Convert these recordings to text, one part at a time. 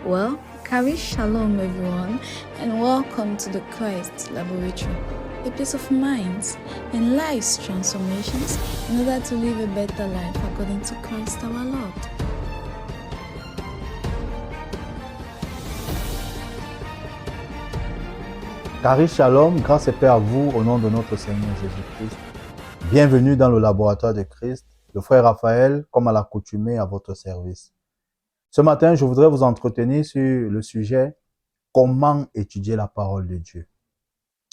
Well, Kavi Shalom everyone, and welcome to the Christ Laboratory, a place of minds and lives transformations in order to live a better life according to Christ our Lord. Carrie Shalom, grâce et paix à vous au nom de notre Seigneur Jésus-Christ. Bienvenue dans le laboratoire de Christ, le frère Raphaël, comme à l'accoutumée, à votre service. Ce matin, je voudrais vous entretenir sur le sujet « Comment étudier la parole de Dieu ?»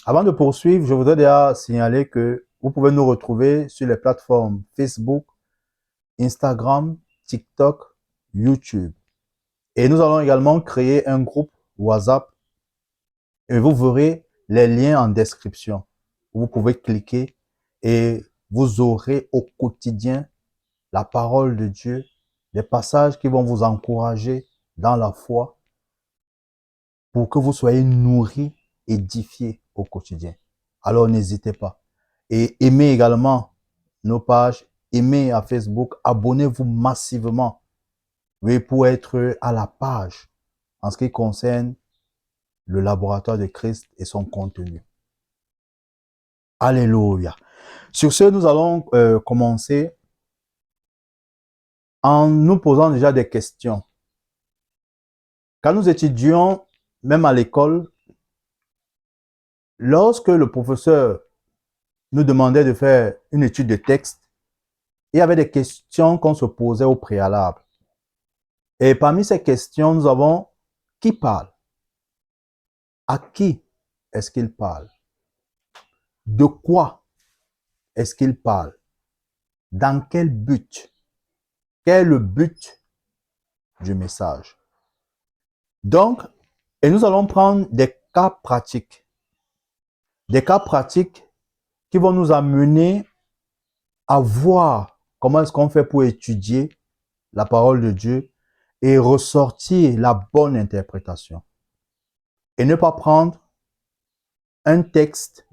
Avant de poursuivre, je voudrais déjà signaler que vous pouvez nous retrouver sur les plateformes Facebook, Instagram, TikTok, YouTube. Et nous allons également créer un groupe WhatsApp et vous verrez les liens en description. Vous pouvez cliquer et vous aurez au quotidien la parole de Dieu, des passages qui vont vous encourager dans la foi pour que vous soyez nourris, édifiés au quotidien. Alors n'hésitez pas. Et aimez également nos pages, aimez à Facebook, abonnez-vous massivement, oui, pour être à la page en ce qui concerne le laboratoire de Christ et son contenu. Alléluia. Sur ce, nous allons commencer en nous posant déjà des questions. Quand nous étudions, même à l'école, lorsque le professeur nous demandait de faire une étude de texte, il y avait des questions qu'on se posait au préalable. Et parmi ces questions, nous avons qui parle? À qui est-ce qu'il parle? De quoi est-ce qu'il parle? Dans quel but? Quel est le but du message? Donc, et nous allons prendre des cas pratiques. Des cas pratiques qui vont nous amener à voir comment est-ce qu'on fait pour étudier la parole de Dieu et ressortir la bonne interprétation. Et ne pas prendre un texte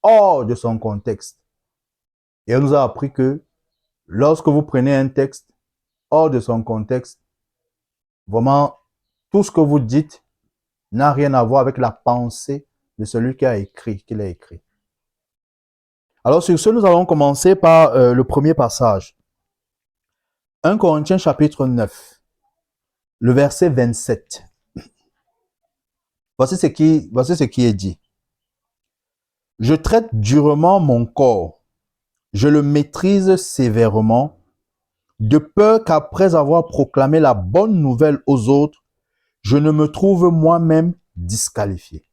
hors de son contexte. Et on nous a appris que lorsque vous prenez un texte hors de son contexte, vraiment, tout ce que vous dites n'a rien à voir avec la pensée de celui qui l'a écrit. Alors sur ce, nous allons commencer par le premier passage. 1 Corinthiens chapitre 9, le verset 27. Voici ce qui est dit. Je traite durement mon corps, je le maîtrise sévèrement, de peur qu'après avoir proclamé la bonne nouvelle aux autres, je ne me trouve moi-même disqualifié.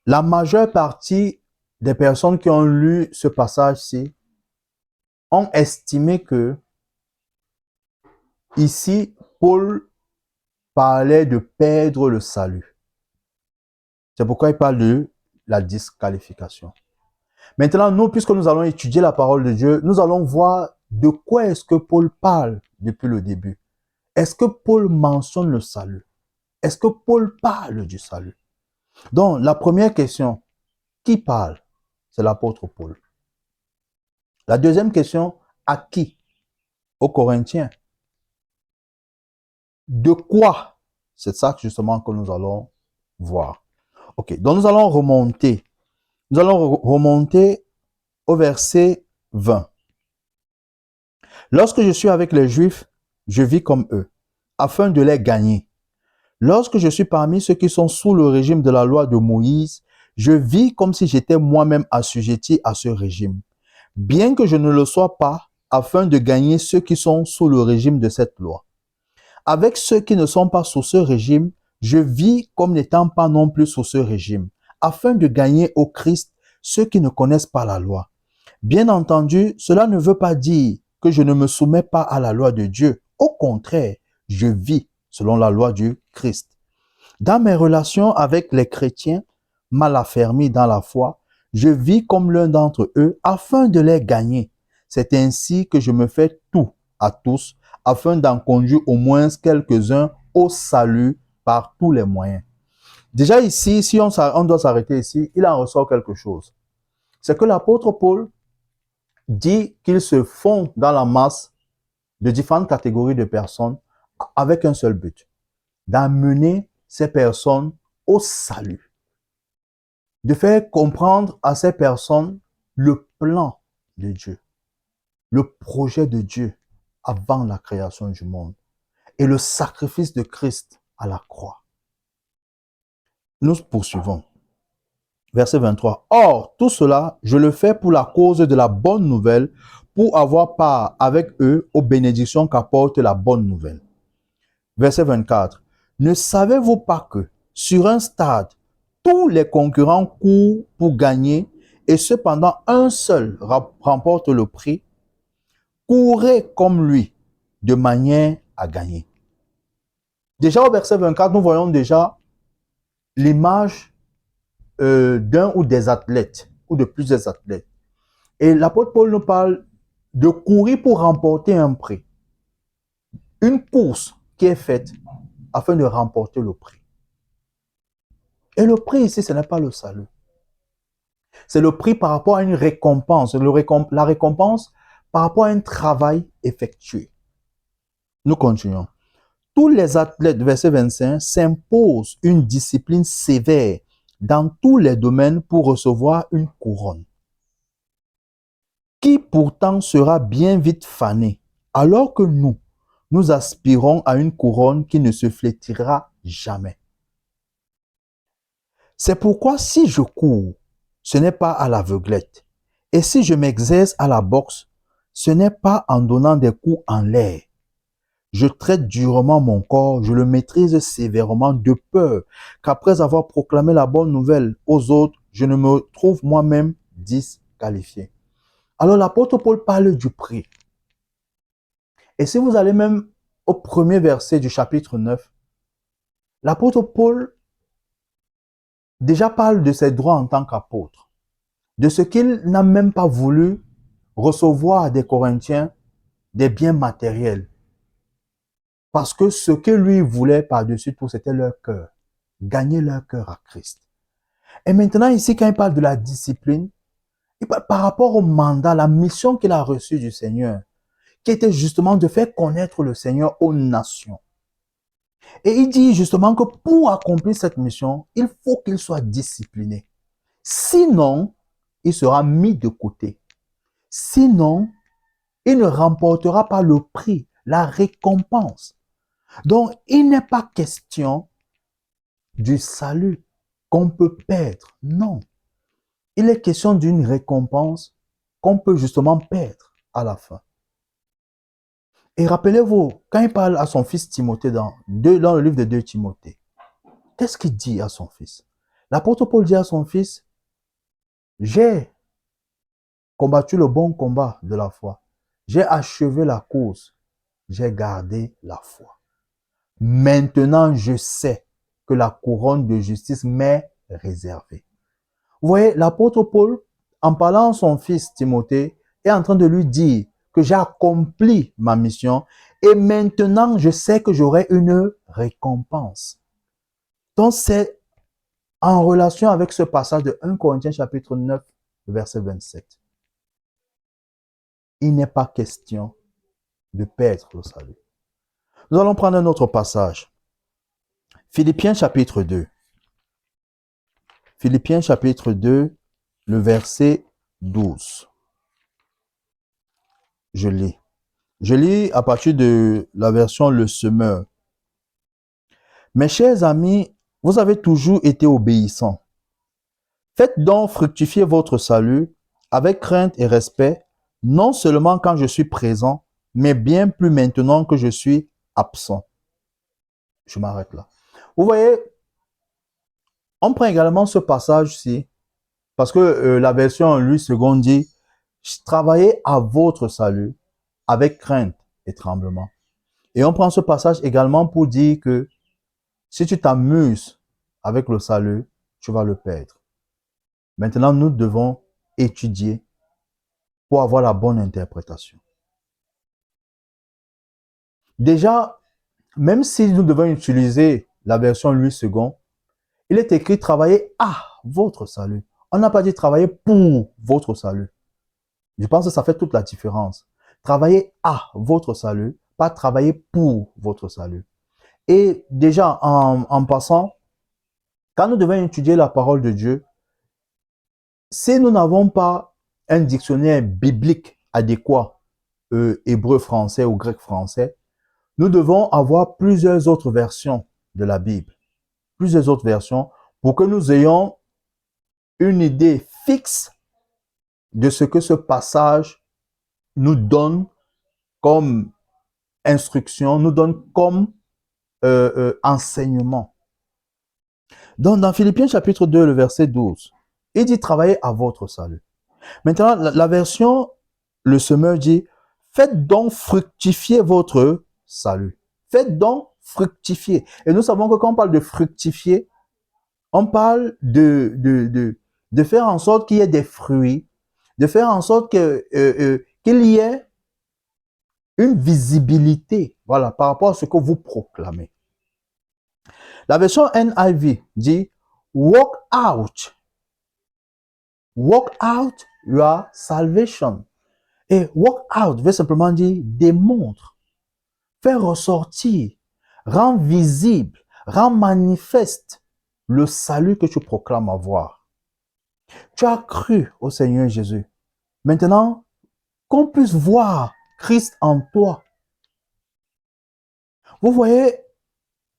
La majeure partie des personnes qui ont lu ce passage-ci ont estimé que ici, Paul parlait de perdre le salut. C'est pourquoi il parle de la disqualification. Maintenant, nous, puisque nous allons étudier la parole de Dieu, nous allons voir de quoi est-ce que Paul parle depuis le début. Est-ce que Paul mentionne le salut? Est-ce que Paul parle du salut? Donc, la première question, qui parle? C'est l'apôtre Paul. La deuxième question, à qui? Aux Corinthiens. De quoi? C'est ça justement que nous allons voir. Ok, donc nous allons remonter. Nous allons remonter au verset 20. Lorsque je suis avec les Juifs, je vis comme eux, afin de les gagner. Lorsque je suis parmi ceux qui sont sous le régime de la loi de Moïse, je vis comme si j'étais moi-même assujetti à ce régime, bien que je ne le sois pas, afin de gagner ceux qui sont sous le régime de cette loi. Avec ceux qui ne sont pas sous ce régime, je vis comme n'étant pas non plus sous ce régime, afin de gagner au Christ ceux qui ne connaissent pas la loi. Bien entendu, cela ne veut pas dire que je ne me soumets pas à la loi de Dieu. Au contraire, je vis selon la loi du Christ. Dans mes relations avec les chrétiens mal affermis dans la foi, je vis comme l'un d'entre eux afin de les gagner. C'est ainsi que je me fais tout à tous afin d'en conduire au moins quelques-uns au salut par tous les moyens. Déjà ici, si on doit s'arrêter ici, il en ressort quelque chose. C'est que l'apôtre Paul dit qu'ils se font dans la masse de différentes catégories de personnes avec un seul but. d'amener ces personnes au salut, de faire comprendre à ces personnes le plan de Dieu, le projet de Dieu avant la création du monde et le sacrifice de Christ à la croix. Nous poursuivons. Verset 23. Or, tout cela, je le fais pour la cause de la bonne nouvelle, pour avoir part avec eux aux bénédictions qu'apporte la bonne nouvelle. Verset 24. Ne savez-vous pas que, sur un stade, tous les concurrents courent pour gagner et cependant un seul remporte le prix? Courez comme lui, de manière à gagner. Déjà au verset 24, nous voyons déjà l'image d'un ou des athlètes, ou de plusieurs athlètes. Et l'apôtre Paul nous parle de courir pour remporter un prix. Une course qui est faite afin de remporter le prix. Et le prix ici, ce n'est pas le salut. C'est le prix par rapport à une récompense. La récompense par rapport à un travail effectué. Nous continuons. Tous les athlètes, verset 25, s'imposent une discipline sévère dans tous les domaines pour recevoir une couronne, qui pourtant sera bien vite fanée, alors que nous aspirons à une couronne qui ne se flétrira jamais. C'est pourquoi si je cours, ce n'est pas à l'aveuglette, et si je m'exerce à la boxe, ce n'est pas en donnant des coups en l'air. Je traite durement mon corps, je le maîtrise sévèrement de peur qu'après avoir proclamé la bonne nouvelle aux autres, je ne me trouve moi-même disqualifié. Alors l'apôtre Paul parle du prix. Et si vous allez même au premier verset du chapitre 9, l'apôtre Paul déjà parle de ses droits en tant qu'apôtre, de ce qu'il n'a même pas voulu recevoir des Corinthiens, des biens matériels. Parce que ce que lui voulait par-dessus tout, c'était leur cœur. Gagner leur cœur à Christ. Et maintenant, ici, quand il parle de la discipline, il parle par rapport au mandat, la mission qu'il a reçue du Seigneur, qui était justement de faire connaître le Seigneur aux nations. Et il dit justement que pour accomplir cette mission, il faut qu'il soit discipliné. Sinon, il sera mis de côté. Sinon, il ne remportera pas le prix, la récompense. Donc, il n'est pas question du salut qu'on peut perdre. Non. Il est question d'une récompense qu'on peut justement perdre à la fin. Et rappelez-vous, quand il parle à son fils Timothée dans le livre de 2 Timothée, qu'est-ce qu'il dit à son fils? L'apôtre Paul dit à son fils, j'ai combattu le bon combat de la foi. J'ai achevé la course. J'ai gardé la foi. Maintenant, je sais que la couronne de justice m'est réservée. Vous voyez, l'apôtre Paul, en parlant à son fils Timothée, est en train de lui dire que j'ai accompli ma mission et maintenant, je sais que j'aurai une récompense. Donc, c'est en relation avec ce passage de 1 Corinthiens chapitre 9, verset 27. Il n'est pas question de perdre le salut. Nous allons prendre un autre passage. Philippiens chapitre 2. Philippiens chapitre 2, le verset 12. Je lis. Je lis à partir de la version Le Semeur. Mes chers amis, vous avez toujours été obéissants. Faites donc fructifier votre salut avec crainte et respect, non seulement quand je suis présent, mais bien plus maintenant que je suis absent. Je m'arrête là. Vous voyez, on prend également ce passage-ci, parce que la version Louis II dit « Travaillez à votre salut avec crainte et tremblement ». Et on prend ce passage également pour dire que si tu t'amuses avec le salut, tu vas le perdre. Maintenant, nous devons étudier pour avoir la bonne interprétation. Déjà, même si nous devons utiliser la version Louis II, il est écrit « Travaillez à votre salut ». On n'a pas dit « Travaillez pour votre salut ». Je pense que ça fait toute la différence. Travaillez à votre salut, pas travailler pour votre salut. Et déjà, en passant, quand nous devons étudier la parole de Dieu, si nous n'avons pas un dictionnaire biblique adéquat, hébreu français ou grec français, nous devons avoir plusieurs autres versions de la Bible, plusieurs autres versions, pour que nous ayons une idée fixe de ce que ce passage nous donne comme instruction, nous donne comme enseignement. Donc, dans Philippiens chapitre 2, le verset 12, il dit travaillez à votre salut. Maintenant, la version, le semeur dit, faites donc fructifier votre salut. Faites donc fructifier. Et nous savons que quand on parle de fructifier, on parle de faire en sorte qu'il y ait des fruits, de faire en sorte que, qu'il y ait une visibilité, voilà, par rapport à ce que vous proclamez. La version NIV dit, walk out your salvation. Et walk out veut simplement dire démontre, faire ressortir, rend visible, rend manifeste le salut que tu proclames avoir. Tu as cru au Seigneur Jésus. Maintenant, qu'on puisse voir Christ en toi. Vous voyez,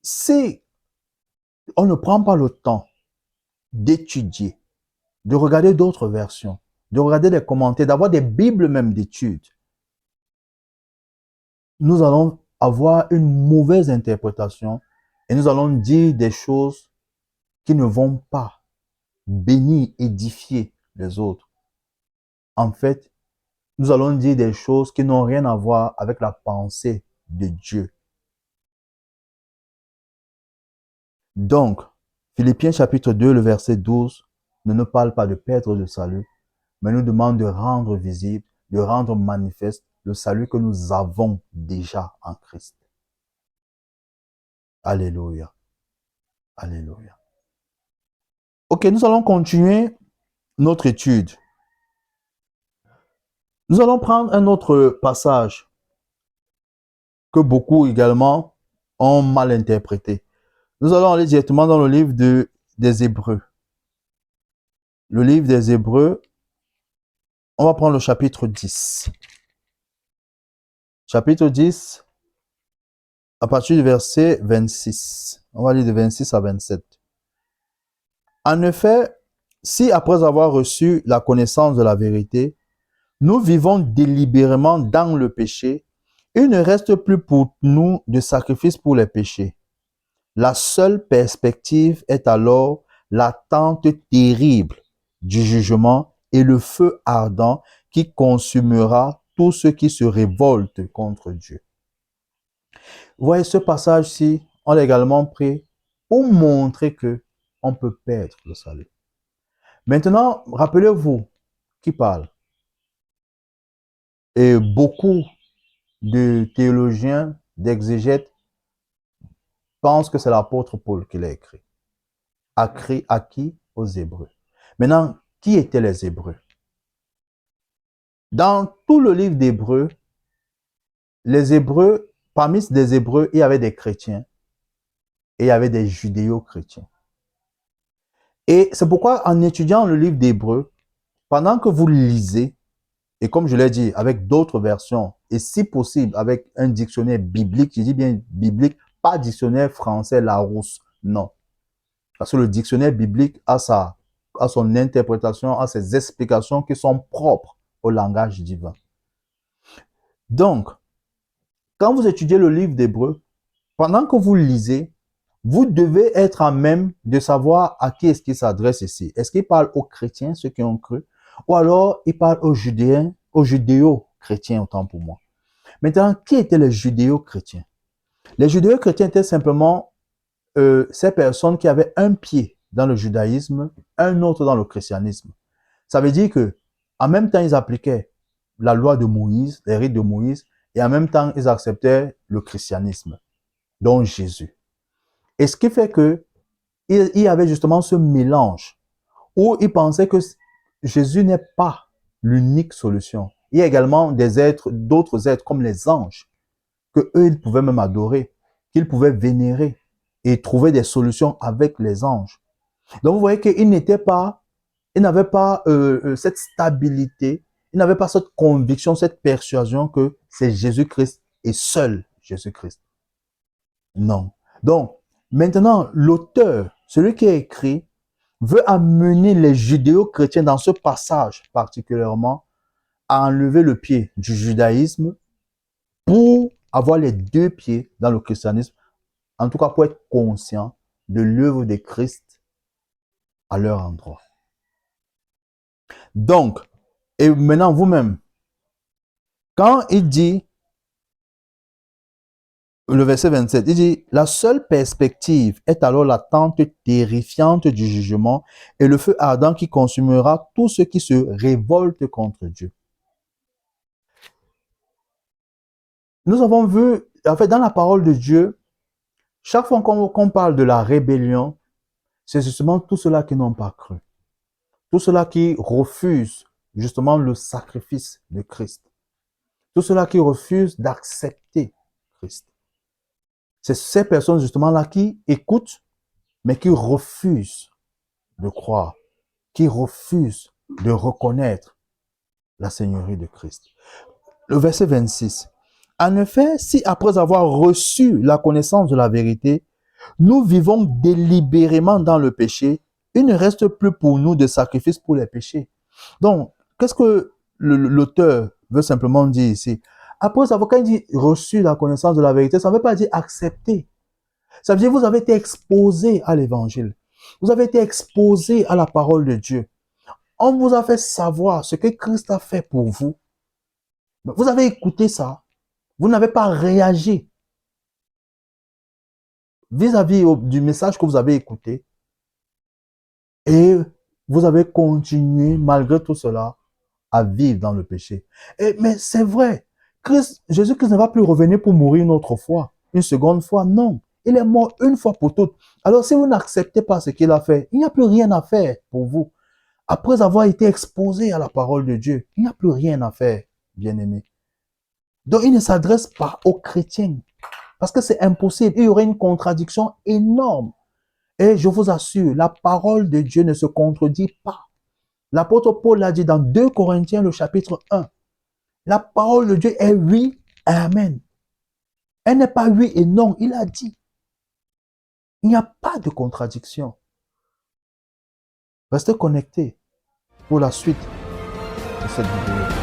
si on ne prend pas le temps d'étudier, de regarder d'autres versions, de regarder des commentaires, d'avoir des Bibles même d'études, nous allons avoir une mauvaise interprétation et nous allons dire des choses qui ne vont pas bénir, édifier les autres. En fait, nous allons dire des choses qui n'ont rien à voir avec la pensée de Dieu. Donc, Philippiens chapitre 2, le verset 12, ne nous parle pas de perdre le salut, mais nous demande de rendre visible, de rendre manifeste le salut que nous avons déjà en Christ. Alléluia. Alléluia. Ok, nous allons continuer notre étude. Nous allons prendre un autre passage que beaucoup également ont mal interprété. Nous allons aller directement dans le livre des Hébreux. Le livre des Hébreux, on va prendre le chapitre 10. Chapitre 10, à partir du verset 26. On va lire de 26 à 27. En effet, si après avoir reçu la connaissance de la vérité, nous vivons délibérément dans le péché, il ne reste plus pour nous de sacrifice pour les péchés. La seule perspective est alors l'attente terrible du jugement et le feu ardent qui consumera tous ceux qui se révoltent contre Dieu. Vous voyez, ce passage-ci, on l'a également pris pour montrer que on peut perdre le salut. Maintenant, rappelez-vous qui parle. Et beaucoup de théologiens, d'exégètes, pensent que c'est l'apôtre Paul qui l'a écrit. Écrit à qui? Aux Hébreux. Maintenant, qui étaient les Hébreux? Dans tout le livre d'Hébreux, les Hébreux, parmi les Hébreux, il y avait des chrétiens et il y avait des judéo-chrétiens. Et c'est pourquoi, en étudiant le livre d'Hébreux, pendant que vous lisez, et comme je l'ai dit, avec d'autres versions, et si possible, avec un dictionnaire biblique, je dis bien biblique, pas dictionnaire français Larousse, non. Parce que le dictionnaire biblique a son interprétation, a ses explications qui sont propres au langage divin. Donc, quand vous étudiez le livre d'Hébreux, pendant que vous lisez, vous devez être en même de savoir à qui est-ce qu'il s'adresse ici. Est-ce qu'il parle aux chrétiens, ceux qui ont cru, ou alors il parle aux judéens, aux judéo-chrétiens, autant pour moi. Maintenant, qui étaient les judéo-chrétiens? Les judéo-chrétiens étaient simplement ces personnes qui avaient un pied dans le judaïsme, un autre dans le christianisme. Ça veut dire que en même temps, ils appliquaient la loi de Moïse, les rites de Moïse, et en même temps, ils acceptaient le christianisme, dont Jésus. Et ce qui fait que il y avait justement ce mélange où ils pensaient que Jésus n'est pas l'unique solution. Il y a également d'autres êtres comme les anges, que eux, ils pouvaient même adorer. qu'il pouvait vénérer et trouver des solutions avec les anges. Donc vous voyez qu'il n'avait pas cette stabilité, il n'avait pas cette conviction, cette persuasion que c'est Jésus-Christ et seul Jésus-Christ. Non. Donc, maintenant, l'auteur, celui qui a écrit, veut amener les judéo-chrétiens dans ce passage particulièrement à enlever le pied du judaïsme pour avoir les deux pieds dans le christianisme, en tout cas pour être conscient de l'œuvre de Christ à leur endroit. Donc, et maintenant vous-même, quand il dit, le verset 27, il dit, la seule perspective est alors l'attente terrifiante du jugement et le feu ardent qui consumera tout ce qui se révolte contre Dieu. Nous avons vu, en fait, dans la parole de Dieu, chaque fois qu'on parle de la rébellion, c'est justement tout ceux-là qui n'ont pas cru. Tout ceux-là qui refusent justement le sacrifice de Christ. Tout ceux-là qui refusent d'accepter Christ. C'est ces personnes justement-là qui écoutent, mais qui refusent de croire, qui refusent de reconnaître la Seigneurie de Christ. Le verset 26. En effet, si après avoir reçu la connaissance de la vérité, nous vivons délibérément dans le péché, il ne reste plus pour nous de sacrifice pour les péchés. Donc, qu'est-ce que l'auteur veut simplement dire ici? Après avoir, quand il dit reçu la connaissance de la vérité, ça ne veut pas dire accepter. Ça veut dire que vous avez été exposé à l'évangile. Vous avez été exposé à la parole de Dieu. On vous a fait savoir ce que Christ a fait pour vous. Vous avez écouté ça. Vous n'avez pas réagi vis-à-vis du message que vous avez écouté. Et vous avez continué, malgré tout cela, à vivre dans le péché. Mais c'est vrai, Jésus-Christ ne va plus revenir pour mourir une autre fois, une seconde fois, non. Il est mort une fois pour toutes. Alors si vous n'acceptez pas ce qu'il a fait, il n'y a plus rien à faire pour vous. Après avoir été exposé à la parole de Dieu, il n'y a plus rien à faire, bien-aimé. Donc il ne s'adresse pas aux chrétiens, parce que c'est impossible. Il y aurait une contradiction énorme. Et je vous assure, la parole de Dieu ne se contredit pas. L'apôtre Paul l'a dit dans 2 Corinthiens, le chapitre 1. La parole de Dieu est oui et amen. Elle n'est pas oui et non, il a dit. Il n'y a pas de contradiction. Restez connectés pour la suite de cette vidéo.